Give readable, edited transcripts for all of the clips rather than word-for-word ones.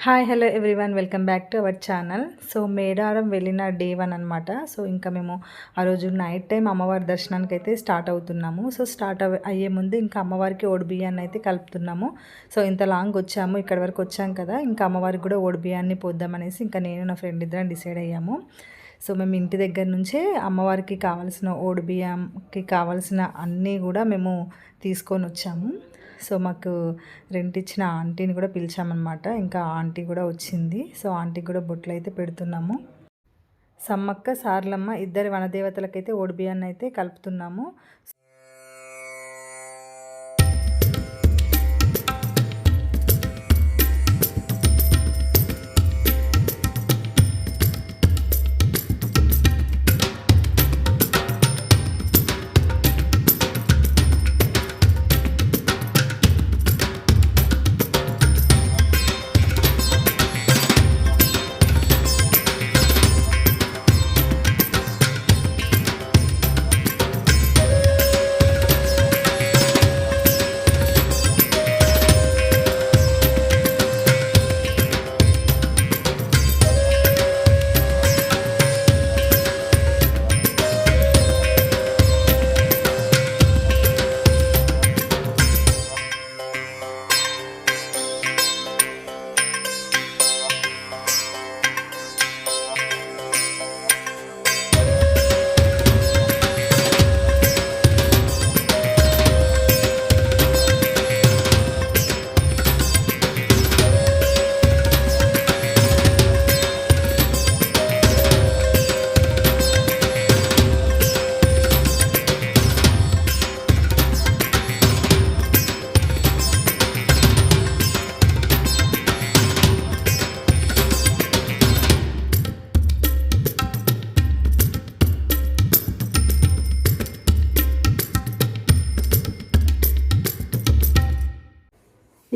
Hi hello everyone welcome back to our channel. So Medaram వెళ్ళిన day 1 అనమాట. So ఇంకా మేము ఆ రోజు నైట్ టైం అమ్మవారి దర్శనానికి అయితే స్టార్ట్ అవుతున్నాము. సో స్టార్ట్ అయ్యే ముందు ఇంకా అమ్మవారికి ఓడి బియ్యాన్ని అయితే కలుపుతున్నాము. సో ఇంత లాంగ్ వచ్చాము, ఇక్కడ వరకు వచ్చాం కదా, ఇంకా అమ్మవారికి కూడా ఓడి బియ్యాన్ని పోద్దామనేసి ఇంకా నేను నా ఫ్రెండ్ ఇద్దరం డిసైడ్ అయ్యాము. సో మేము ఇంటి దగ్గర నుంచే అమ్మవారికి కావాల్సిన ఓడి బియ్యంకి కావాల్సిన అన్నీ కూడా మేము తీసుకొని వచ్చాము. సో మాకు రెంట్ ఇచ్చిన ఆంటీని కూడా పిలిచామన్నమాట. ఇంకా ఆంటీ కూడా వచ్చింది. సో ఆంటీకి కూడా బొట్లు అయితే పెడుతున్నాము. సమ్మక్క సార్లమ్మ ఇద్దరి వనదేవతలకైతే ఓడిబియ్యాన్ని అయితే కలుపుతున్నాము.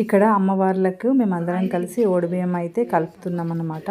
ఇక్కడ అమ్మవార్లకు మేమందరం కలిసి ఓడిబియ్యం అయితే కలుపుతున్నాం అన్నమాట.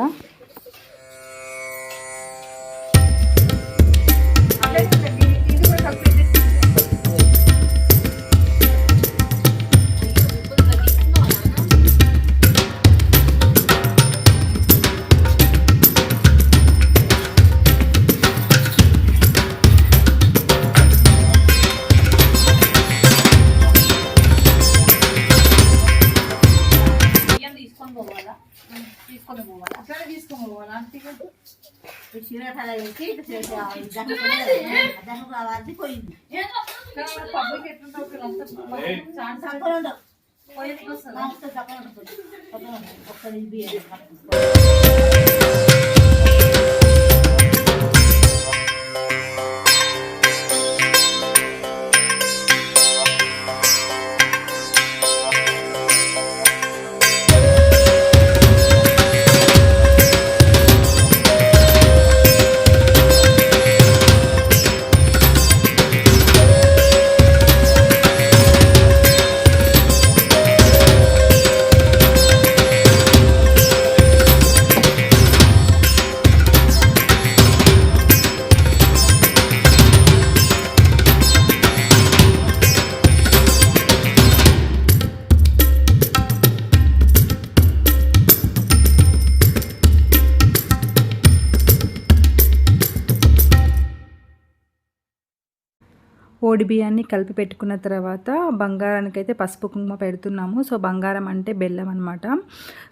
ఓడి బియ్యాన్ని కలిపి పెట్టుకున్న తర్వాత బంగారానికి అయితే పసుపు కుంకుమ పెడుతున్నాము. సో బంగారం అంటే బెల్లం అనమాట.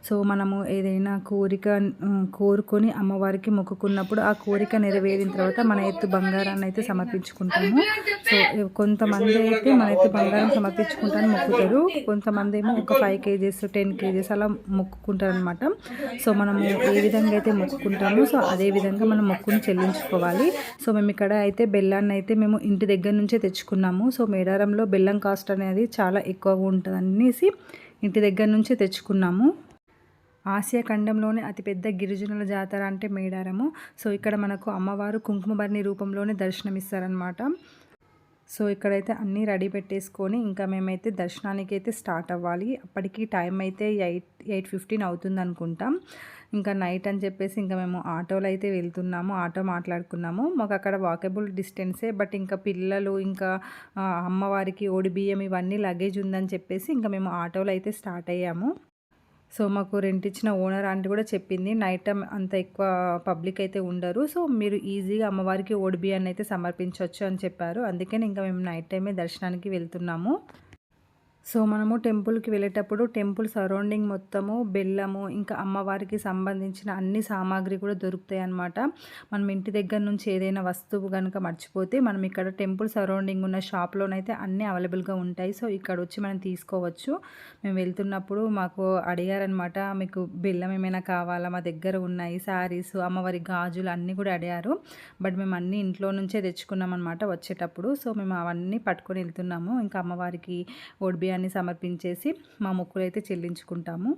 సో మనము ఏదైనా కోరుకొని అమ్మవారికి మొక్కుకున్నప్పుడు ఆ కోరిక నెరవేరిన తర్వాత మన ఎత్తు బంగారాన్ని అయితే సమర్పించుకుంటాము. సో కొంతమంది అయితే మన ఎత్తు బంగారం సమర్పించుకుంటాను మొక్కుతారు, కొంతమంది ఏమో ఒక 5 kgs 10 kgs అలా మొక్కుకుంటారు అనమాట. సో మనము ఏ విధంగా అయితే మొక్కుకుంటామో సో అదే విధంగా మనం మొక్కుని చెల్లించుకోవాలి. సో మేము ఇక్కడ అయితే బెల్లాన్ని అయితే మేము ఇంటి దగ్గర నుంచే తెచ్చుకున్నాము. సో మేడారంలో బెల్లం కాస్ట్ అనేది చాలా ఎక్కువగా ఉంటుంది అనేసి ఇంటి దగ్గర నుంచే తెచ్చుకున్నాము. ఆసియా ఖండంలోనే అతిపెద్ద గిరిజనుల జాతర అంటే మేడారము. సో ఇక్కడ మనకు అమ్మవారు కుంకుమ భరణి రూపంలోనే దర్శనమిస్తారనమాట. సో ఇక్కడైతే అన్నీ రెడీ పెట్టేసుకొని ఇంకా మేమైతే దర్శనానికి అయితే స్టార్ట్ అవ్వాలి. అప్పటికి టైం అయితే 8:15 అవుతుంది అనుకుంటాం. ఇంకా నైట్ అని చెప్పేసి ఇంకా మేము ఆటోలో అయితే వెళ్తున్నాము. ఆటో మాట్లాడుకున్నాము. మాకు అక్కడ వాకబుల్ డిస్టెన్సే, బట్ ఇంకా పిల్లలు ఇంకా అమ్మవారికి ఓడి బియ్యం ఇవన్నీ లగేజ్ ఉందని చెప్పేసి ఇంకా మేము ఆటోలో అయితే స్టార్ట్ అయ్యాము. సో మాకు రెంట్ ఇచ్చిన ఓనర్ ఆంటీ కూడా చెప్పింది, నైట్ టైం అంత ఎక్కువ పబ్లిక్ అయితే ఉండరు, సో మీరు ఈజీగా అమ్మవారికి ఓడిబియ్యాన్ని అయితే సమర్పించవచ్చు అని చెప్పారు. అందుకని ఇంకా మేము నైట్ టైమే దర్శనానికి వెళ్తున్నాము. సో మనము టెంపుల్కి వెళ్ళేటప్పుడు టెంపుల్ సరౌండింగ్ మొత్తము బెల్లము ఇంకా అమ్మవారికి సంబంధించిన అన్ని సామాగ్రి కూడా దొరుకుతాయి అన్నమాట. మనం ఇంటి దగ్గర నుంచి ఏదైనా వస్తువు కనుక మర్చిపోతే మనం ఇక్కడ టెంపుల్ సరౌండింగ్ ఉన్న షాప్లోనైతే అన్నీ అవైలబుల్గా ఉంటాయి. సో ఇక్కడ వచ్చి మనం తీసుకోవచ్చు. మేము వెళ్తున్నప్పుడు మాకు అడిగారనమాట, మీకు బెల్లం ఏమైనా కావాలా, మా దగ్గర ఉన్నాయి శారీస్, అమ్మవారి గాజులు అన్నీ కూడా అడిగారు. బట్ మేము అన్నీ ఇంట్లో నుంచే తెచ్చుకున్నాం అనమాట వచ్చేటప్పుడు. సో మేము అవన్నీ పట్టుకొని వెళ్తున్నాము. ఇంకా అమ్మవారికి ఓడిబియ్యాన్ని సమర్పించేసి మా మొక్కులు అయితే చెల్లించుకుంటాము.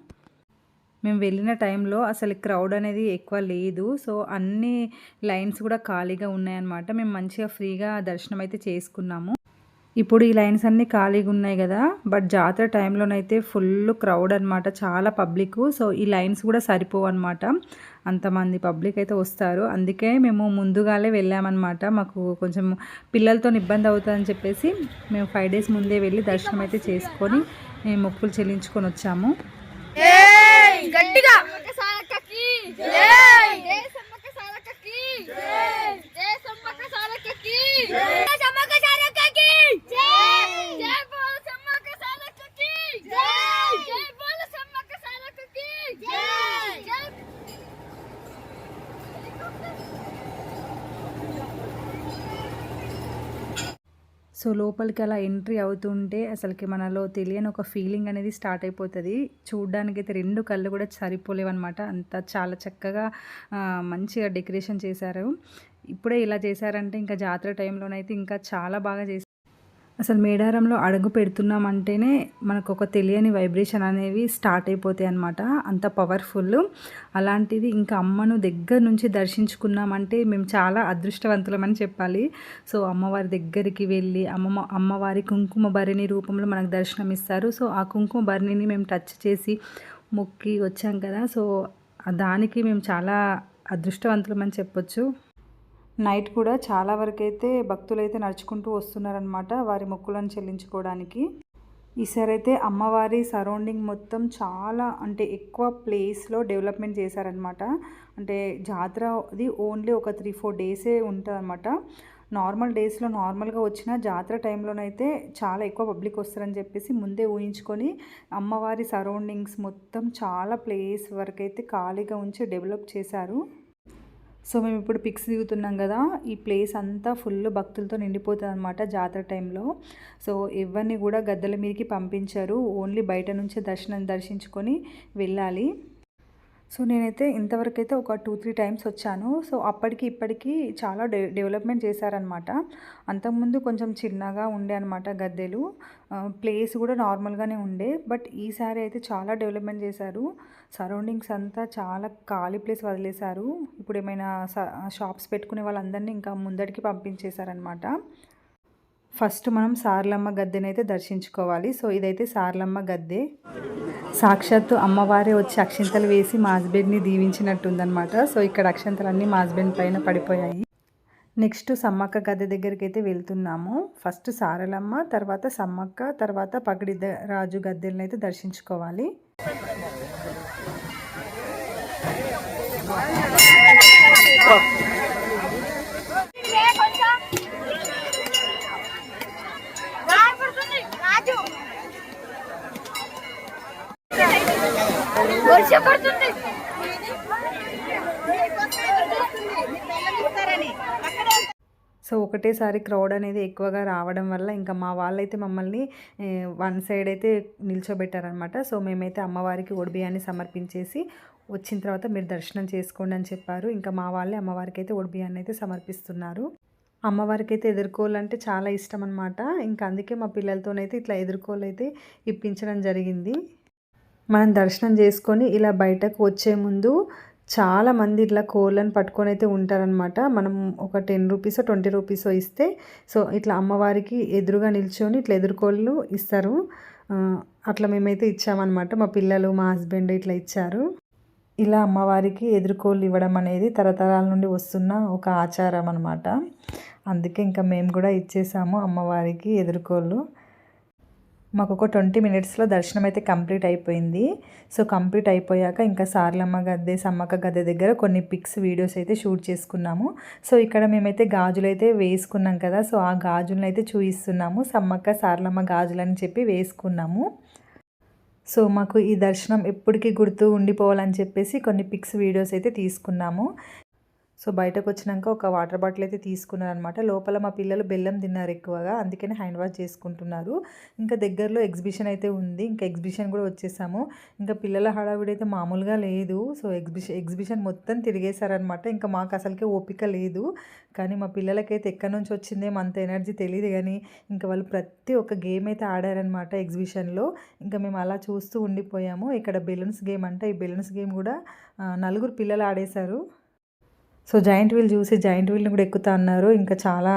మేము వెళ్ళిన టైంలో అసలు క్రౌడ్ అనేది ఎక్కువ లేదు. సో అన్ని లైన్స్ కూడా ఖాళీగా ఉన్నాయన్నమాట. మేము మంచిగా ఫ్రీగా దర్శనం అయితే చేసుకున్నాము. ఇప్పుడు ఈ లైన్స్ అన్నీ ఖాళీగా ఉన్నాయి కదా, బట్ జాతర టైంలోనైతే ఫుల్ క్రౌడ్ అనమాట, చాలా పబ్లిక్. సో ఈ లైన్స్ కూడా సరిపోవు అనమాట, అంతమంది పబ్లిక్ అయితే వస్తారు. అందుకే మేము ముందుగానే వెళ్ళామన్నమాట. మాకు కొంచెం పిల్లలతో ఇబ్బంది అవుతుందని చెప్పేసి మేము 5 days ముందే వెళ్ళి దర్శనం అయితే చేసుకొని మొక్కులు చెల్లించుకొని వచ్చాము. సో లోపలికి అలా ఎంట్రీ అవుతుంటే అసలుకి మనలో తెలియని ఒక ఫీలింగ్ అనేది స్టార్ట్ అయిపోతుంది. చూడ్డానికైతే 2 కళ్ళు కూడా సరిపోలేవన్నమాట, అంత చాలా చక్కగా మంచిగా డెకరేషన్ చేశారు. ఇప్పుడే ఇలా చేశారంటే ఇంకా జాతర టైంలోనైతే ఇంకా చాలా బాగా చేశారు. అసలు మేడారంలో అడుగు పెడుతున్నామంటేనే మనకు ఒక తెలియని వైబ్రేషన్ అనేవి స్టార్ట్ అయిపోతాయి అన్నమాట, అంత పవర్ఫుల్. అలాంటిది ఇంకా అమ్మను దగ్గర నుంచి దర్శించుకున్నామంటే మేము చాలా అదృష్టవంతులమని చెప్పాలి. సో అమ్మవారి దగ్గరికి వెళ్ళి అమ్మవారి కుంకుమ భరణి రూపంలో మనకు దర్శనం ఇస్తారు. సో ఆ కుంకుమ భరణిని మేము టచ్ చేసి మొక్కి వచ్చాం కదా, సో దానికి మేము చాలా అదృష్టవంతులమని చెప్పొచ్చు. నైట్ కూడా చాలా వరకైతే భక్తులైతే నడుచుకుంటూ వస్తున్నారనమాట వారి మొక్కులను చెల్లించుకోవడానికి. ఈసారి అయితే అమ్మవారి సరౌండింగ్ మొత్తం చాలా అంటే ఎక్కువ ప్లేస్లో డెవలప్మెంట్ చేశారనమాట. అంటే జాతర అది ఓన్లీ ఒక 3-4 డేసే ఉంటుంది అనమాట. నార్మల్ డేస్లో నార్మల్గా వచ్చిన జాతర టైంలోనైతే చాలా ఎక్కువ పబ్లిక్ వస్తారని చెప్పేసి ముందే ఊహించుకొని అమ్మవారి సరౌండింగ్స్ మొత్తం చాలా ప్లేస్ వరకు అయితే ఖాళీగా ఉంచి డెవలప్ చేశారు. సో మేము ఇప్పుడు పిక్స్ దిగుతున్నాం కదా, ఈ ప్లేస్ అంతా ఫుల్ భక్తులతో నిండిపోతుంది అనమాట జాతర టైంలో. సో ఎవరిని కూడా గద్దెల మీదకి పంపించారు, ఓన్లీ బయట నుంచే దర్శించుకొని వెళ్ళాలి. సో నేనైతే ఇంతవరకు అయితే ఒక 2-3 టైమ్స్ వచ్చాను. సో అప్పటికి ఇప్పటికి చాలా డెవలప్మెంట్ చేశారనమాట. అంతకుముందు కొంచెం చిన్నగా ఉండే అనమాట గద్దెలు, ప్లేస్ కూడా నార్మల్గానే ఉండే. బట్ ఈసారి అయితే చాలా డెవలప్మెంట్ చేశారు. సరౌండింగ్స్ అంతా చాలా ఖాళీ ప్లేస్ వదిలేశారు. ఇప్పుడు ఏమైనా షాప్స్ పెట్టుకునే వాళ్ళందరినీ ఇంకా ముందడికి పంపించేశారనమాట. ఫస్ట్ మనం సారలమ్మ గద్దెనైతే దర్శించుకోవాలి. సో ఇదైతే సారలమ్మ గద్దె, సాక్షాత్తు అమ్మవారే వచ్చి అక్షింతలు వేసి మా హస్బెండ్ని దీవించినట్టుందనమాట. సో ఇక్కడ అక్షింతలన్నీ మా హస్బెండ్ పైన పడిపోయాయి. నెక్స్ట్ సమ్మక్క గద్దె దగ్గరికి అయితే వెళ్తున్నాము. ఫస్ట్ సారలమ్మ, తర్వాత సమ్మక్క, తర్వాత పగడి రాజు గద్దెలను అయితే దర్శించుకోవాలి. సో ఒకటేసారి క్రౌడ్ అనేది ఎక్కువగా రావడం వల్ల ఇంకా మా వాళ్ళైతే మమ్మల్ని వన్ సైడ్ అయితే నిల్చోబెట్టారనమాట. సో మేమైతే అమ్మవారికి ఓడిబియ్యాన్ని సమర్పించేసి వచ్చిన తర్వాత మీరు దర్శనం చేసుకోండి అని చెప్పారు. ఇంకా మా వాళ్ళే అమ్మవారికి అయితే ఓడిబియ్యాన్ని అయితే సమర్పిస్తున్నారు. అమ్మవారికి అయితే ఎదుర్కోవాలంటే చాలా ఇష్టం అనమాట. ఇంకా అందుకే మా పిల్లలతోనైతే ఇట్లా ఎదుర్కోలైతే ఇప్పించడం జరిగింది. మనం దర్శనం చేసుకొని ఇలా బయటకు వచ్చే ముందు చాలామంది ఇట్లా కోళ్ళని పట్టుకొని అయితే ఉంటారనమాట. మనం ఒక 10 రూపీసో 20 రూపీసో ఇస్తే సో ఇట్లా అమ్మవారికి ఎదురుగా నిల్చొని ఇట్లా ఎదుర్కోళ్ళు ఇస్తారు. అట్లా మేమైతే ఇచ్చామన్నమాట. మా పిల్లలు మా హస్బెండ్ ఇట్లా ఇచ్చారు. ఇలా అమ్మవారికి ఎదుర్కోళ్ళు ఇవ్వడం అనేది తరతరాల నుండి వస్తున్న ఒక ఆచారం అనమాట. అందుకే ఇంకా మేము కూడా ఇచ్చేసాము అమ్మవారికి ఎదుర్కోళ్ళు. మాకు ఒక 20 మినిట్స్లో దర్శనం అయితే కంప్లీట్ అయిపోయింది. సో కంప్లీట్ అయిపోయాక ఇంకా సార్లమ్మ గద్దె, సమ్మక్క గద్దె దగ్గర కొన్ని పిక్స్, వీడియోస్ అయితే షూట్ చేసుకున్నాము. సో ఇక్కడ మేమైతే గాజులు అయితే వేసుకున్నాం కదా, సో ఆ గాజులను అయితే చూపిస్తున్నాము. సమ్మక్క సార్లమ్మ గాజులని చెప్పి వేసుకున్నాము. సో మాకు ఈ దర్శనం ఎప్పటికీ గుర్తు ఉండిపోవాలని చెప్పేసి కొన్ని పిక్స్, వీడియోస్ అయితే తీసుకున్నాము. సో బయటకు వచ్చినాక ఒక వాటర్ బాటిల్ అయితే తీసుకున్నారనమాట. లోపల మా పిల్లలు బెల్లం తిన్నారు ఎక్కువగా, అందుకని హ్యాండ్ వాష్ చేసుకుంటున్నారు. ఇంకా దగ్గరలో ఎగ్జిబిషన్ అయితే ఉంది, ఇంకా ఎగ్జిబిషన్ కూడా వచ్చేసాము. ఇంకా పిల్లల హడావిడి అయితే మామూలుగా లేదు. సో ఎగ్జిబిషన్ మొత్తం తిరిగేశారనమాట. ఇంకా మాకు అసలుకే ఓపిక లేదు. కానీ మా పిల్లలకైతే ఎక్కడి నుంచి వచ్చిందేమో అంత ఎనర్జీ తెలియదు, కానీ ఇంకా వాళ్ళు ప్రతి ఒక్క గేమ్ అయితే ఆడారనమాట ఎగ్జిబిషన్లో. ఇంకా మేము అలా చూస్తూ ఉండిపోయాము. ఇక్కడ బెలూన్స్ గేమ్ అంటే ఈ బెలూన్స్ గేమ్ కూడా 4 పిల్లలు ఆడేశారు. సో జాయింట్ వీల్ చూసి జాయింట్ వీల్ని కూడా ఎక్కుతా అన్నారు. ఇంకా చాలా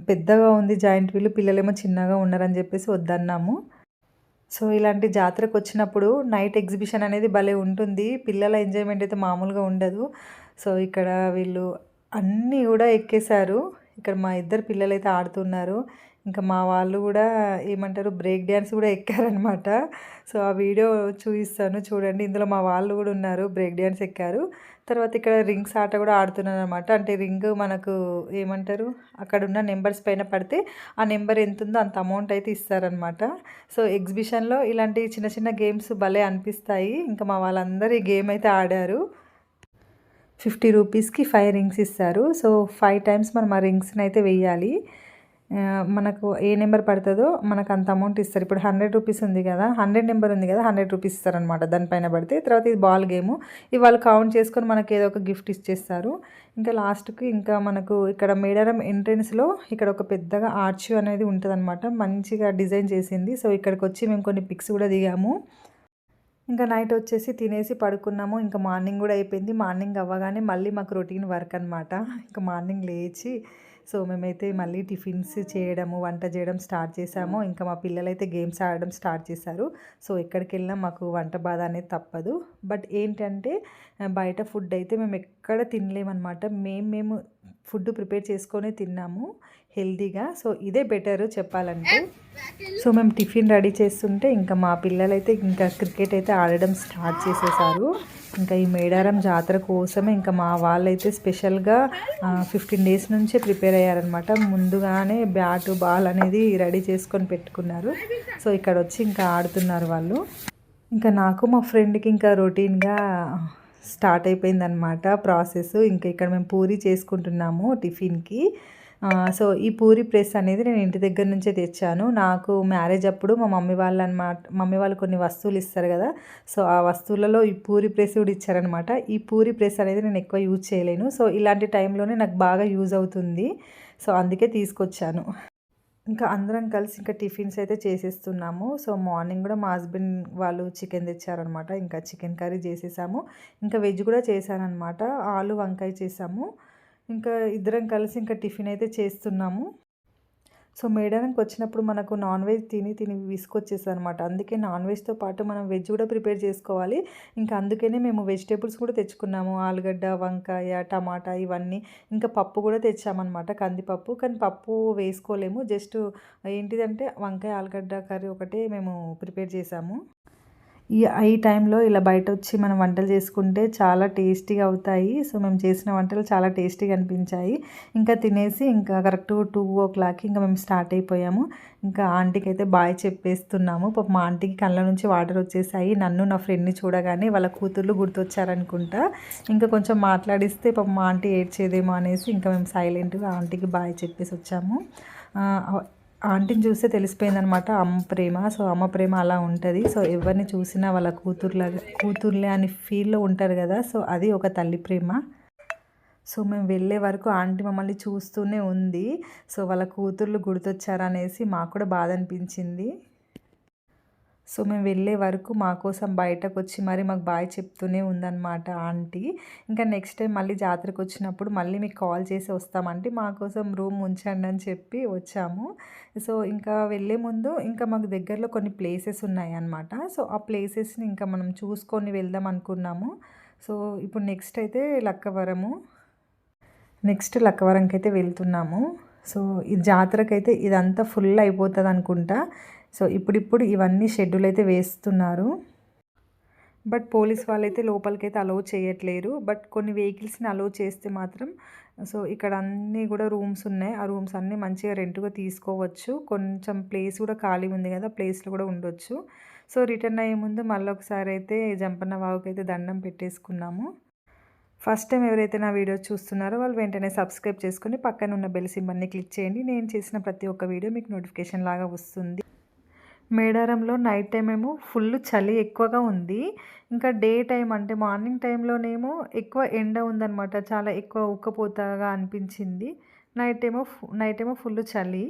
పెద్దగా ఉంది జాయింట్ వీల్, పిల్లలేమో చిన్నగా ఉన్నారని చెప్పేసి వద్దన్నాము. సో ఇలాంటి జాతరకు వచ్చినప్పుడు నైట్ ఎగ్జిబిషన్ అనేది భలే ఉంటుంది. పిల్లల ఎంజాయ్మెంట్ అయితే మామూలుగా ఉండదు. సో ఇక్కడ వీళ్ళు అన్నీ కూడా ఎక్కేశారు. ఇక్కడ మా ఇద్దరు పిల్లలు అయితే ఆడుతున్నారు. ఇంకా మా వాళ్ళు కూడా ఏమంటారు, బ్రేక్ డ్యాన్స్ కూడా ఎక్కారనమాట. సో ఆ వీడియో చూపిస్తాను చూడండి. ఇందులో మా వాళ్ళు కూడా ఉన్నారు, బ్రేక్ డ్యాన్స్ ఎక్కారు. తర్వాత ఇక్కడ రింగ్స్ ఆట కూడా ఆడుతున్నారు అనమాట. అంటే రింగ్ మనకు ఏమంటారు, అక్కడ ఉన్న నెంబర్స్ పైన పడితే ఆ నెంబర్ ఎంత ఉందో అంత అమౌంట్ అయితే ఇస్తారనమాట. సో ఎగ్జిబిషన్లో ఇలాంటి చిన్న చిన్న గేమ్స్ భలే అనిపిస్తాయి. ఇంకా మా వాళ్ళందరూ ఈ గేమ్ అయితే ఆడారు. 50 రూపీస్కి 5 రింగ్స్ ఇస్తారు. సో 5 టైమ్స్ మనం ఆ రింగ్స్ని అయితే వేయాలి. మనకు ఏ నెంబర్ పడుతుందో మనకు అంత అమౌంట్ ఇస్తారు. ఇప్పుడు 100 రూపీస్ ఉంది కదా, 100 నెంబర్ ఉంది కదా, 100 రూపీస్ ఇస్తారనమాట దానిపైన పడితే. తర్వాత ఇది బాల్ గేము, ఇవి వాళ్ళు కౌంట్ చేసుకొని మనకి ఏదో ఒక గిఫ్ట్ ఇచ్చేస్తారు. ఇంకా లాస్ట్కి ఇంకా మనకు ఇక్కడ మేడారం ఎంట్రెన్స్లో ఇక్కడ ఒక పెద్దగా ఆర్చ్ అనేది ఉంటుందన్నమాట, మంచిగా డిజైన్ చేసింది. సో ఇక్కడికి వచ్చి మేము కొన్ని పిక్స్ కూడా దిగాము. ఇంకా నైట్ వచ్చేసి తినేసి పడుకున్నాము. ఇంకా మార్నింగ్ కూడా అయిపోయింది. మార్నింగ్ అవ్వగానే మళ్ళీ మాకు రొటీన్ వర్క్ అనమాట. ఇంకా మార్నింగ్ లేచి సో మేమైతే మళ్ళీ టిఫిన్స్ చేయడము, వంట చేయడం స్టార్ట్ చేసాము. ఇంకా మా పిల్లలైతే గేమ్స్ ఆడడం స్టార్ట్ చేశారు. సో ఎక్కడికి వెళ్ళినా మాకు వంట బాధ అనేది తప్పదు. బట్ ఏంటంటే బయట ఫుడ్ అయితే మేము ఎక్కడ తినలేమన్నమాట. మేము ఫుడ్ ప్రిపేర్ చేసుకొని తిన్నాము హెల్తీగా. సో ఇదే బెటర్ చెప్పాలంటే. సో మేము టిఫిన్ రెడీ చేస్తుంటే ఇంకా మా పిల్లలైతే ఇంకా క్రికెట్ అయితే ఆడడం స్టార్ట్ చేసేసారు. ఇంకా ఈ మేడారం జాతర కోసమే ఇంకా మా వాళ్ళైతే స్పెషల్గా 15 డేస్ నుంచే ప్రిపేర్ అయ్యారనమాట. ముందుగానే బ్యాట్, బాల్ అనేది రెడీ చేసుకొని పెట్టుకున్నారు. సో ఇక్కడ వచ్చి ఇంకా ఆడుతున్నారు వాళ్ళు. ఇంకా నాకు మా ఫ్రెండ్కి ఇంకా రొటీన్గా స్టార్ట్ అయిపోయిందనమాట ప్రాసెస్. ఇంకా ఇక్కడ మేము పూరి చేసుకుంటున్నాము టిఫిన్కి. సో ఈ పూరి ప్రెస్ అనేది నేను ఇంటి దగ్గర నుంచే తెచ్చాను. నాకు మ్యారేజ్ అప్పుడు మా మమ్మీ వాళ్ళు కొన్ని వస్తువులు ఇస్తారు కదా, సో ఆ వస్తువులలో ఈ పూరి ప్రెస్ కూడా ఇచ్చారనమాట. ఈ పూరి ప్రెస్ అనేది నేను ఎక్కువ యూజ్ చేయలేను. సో ఇలాంటి టైంలోనే నాకు బాగా యూజ్ అవుతుంది. సో అందుకే తీసుకొచ్చాను. ఇంకా అందరం కలిసి ఇంకా టిఫిన్స్ అయితే చేసేస్తున్నాము. సో మార్నింగ్ కూడా మా హస్బెండ్ వాళ్ళు చికెన్ తెచ్చారనమాట. ఇంకా చికెన్ కర్రీ చేసేసాము. ఇంకా వెజ్ కూడా చేశానమాట, ఆలు వంకాయ చేసాము. ఇంకా ఇద్దరం కలిసి ఇంకా టిఫిన్ అయితే చేస్తున్నాము. సో మేడారంకి వచ్చినప్పుడు మనకు నాన్ వెజ్ తిని విసుకొచ్చేస్తుంది అనమాట. అందుకే నాన్ వెజ్తో పాటు మనం వెజ్ కూడా ప్రిపేర్ చేసుకోవాలి. ఇంకా అందుకనే మేము వెజిటేబుల్స్ కూడా తెచ్చుకున్నాము. ఆలుగడ్డ, వంకాయ, టమాటా ఇవన్నీ. ఇంకా పప్పు కూడా తెచ్చామన్నమాట, కందిపప్పు. కానీ పప్పు వేసుకోలేము, జస్ట్ ఏంటిదంటే వంకాయ, ఆలుగడ్డ కర్రీ ఒకటే మేము ప్రిపేర్ చేసాము. ఈ టైంలో ఇలా బయట వచ్చి మనం వంటలు చేసుకుంటే చాలా టేస్టీగా అవుతాయి. సో మేము చేసిన వంటలు చాలా టేస్టీగా అనిపించాయి. ఇంకా తినేసి ఇంకా కరెక్ట్ 2:00 ఇంకా మేము స్టార్ట్ అయిపోయాము. ఇంకా ఆంటీకి అయితే బాయ్ చెప్పేస్తున్నాము. పాపం మా ఆంటీకి కళ్ళ నుంచి వాటర్ వచ్చేసాయి. నన్ను నా ఫ్రెండ్ని చూడగానే వాళ్ళ కూతుర్లు గుర్తొచ్చారనుకుంటా. ఇంకా కొంచెం మాట్లాడిస్తే పాపం మా ఆంటీ ఏడ్చేదేమో అనేసి ఇంకా మేము సైలెంట్గా ఆంటీకి బాయ్ చెప్పేసి వచ్చాము. ఆంటీని చూస్తే తెలిసిపోయిందనమాట అమ్మ ప్రేమ. సో అమ్మ ప్రేమ అలా ఉంటుంది. సో ఎవరిని చూసినా వాళ్ళ కూతుర్లే అని ఫీల్లో ఉంటారు కదా, సో అది ఒక తల్లి ప్రేమ. సో మేము వెళ్ళే వరకు ఆంటీ మమ్మల్ని చూస్తూనే ఉంది. సో వాళ్ళ కూతుర్లు గుర్తొచ్చారనేసి మాకు కూడా బాధ అనిపించింది. సో మేము వెళ్ళే వరకు మా కోసం బయటకు వచ్చి మరి మాకు బాయ్ చెప్తూనే ఉందన్నమాట ఆంటీ. ఇంకా నెక్స్ట్ టైం మళ్ళీ జాతరకు వచ్చినప్పుడు మళ్ళీ మీకు కాల్ చేసి వస్తామంటే మా కోసం రూమ్ ఉంచండి అని చెప్పి వచ్చాము. సో ఇంకా వెళ్ళే ముందు ఇంకా మాకు దగ్గరలో కొన్ని ప్లేసెస్ ఉన్నాయి అన్నమాట. సో ఆ ప్లేసెస్ని ఇంకా మనం చూసుకొని వెళ్దాం అనుకున్నాము. సో ఇప్పుడు నెక్స్ట్ అయితే లక్కవరంకి అయితే వెళ్తున్నాము. సో ఈ జాతరకైతే ఇదంతా ఫుల్ అయిపోతుంది అనుకుంటా. సో ఇప్పుడిప్పుడు ఇవన్నీ షెడ్యూల్ అయితే వేస్తున్నారు. బట్ పోలీస్ వాళ్ళైతే లోపలికైతే అలౌ చేయట్లేరు. బట్ కొన్ని వెహికల్స్‌ని అలౌ చేస్తే మాత్రం సో ఇక్కడ అన్నీ కూడా రూమ్స్ ఉన్నాయి. ఆ రూమ్స్ అన్నీ మంచిగా రెంట్‌గా తీసుకోవచ్చు. కొంచెం ప్లేస్ కూడా ఖాళీ ఉంది కదా! ప్లేస్‌లో కూడా ఉండొచ్చు. సో రిటర్న్ అయ్యే ముందు మళ్ళొకసారి అయితే జంపన్న వాగుకైతే దండం పెట్టేసుకున్నాము. ఫస్ట్ టైం ఎవరైతే నా వీడియోస్ చూస్తున్నారో వాళ్ళు వెంటనే సబ్స్క్రైబ్ చేసుకొని పక్కన ఉన్న బెల్ సింబల్‌ని క్లిక్ చేయండి. నేను చేసిన ప్రతి ఒక్క వీడియో మీకు నోటిఫికేషన్ లాగా వస్తుంది. మేడారంలో నైట్ టైమ్ ఏమో ఫుల్ చలి ఎక్కువగా ఉంది. ఇంకా డే టైమ్ అంటే మార్నింగ్ టైంలోనేమో ఎక్కువ ఎండ ఉందనమాట. చాలా ఎక్కువ ఉక్కపోతగా అనిపించింది. నైట్ ఏమో ఫుల్ చలి.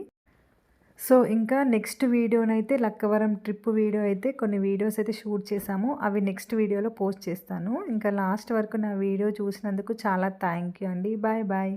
సో ఇంకా నెక్స్ట్ వీడియోనైతే లక్కవరం ట్రిప్ వీడియో అయితే కొన్ని వీడియోస్ అయితే షూట్ చేశాము. అవి నెక్స్ట్ వీడియోలో పోస్ట్ చేస్తాను. ఇంకా లాస్ట్ వరకు నా వీడియో చూసినందుకు చాలా థ్యాంక్ యూ అండి. Bye bye.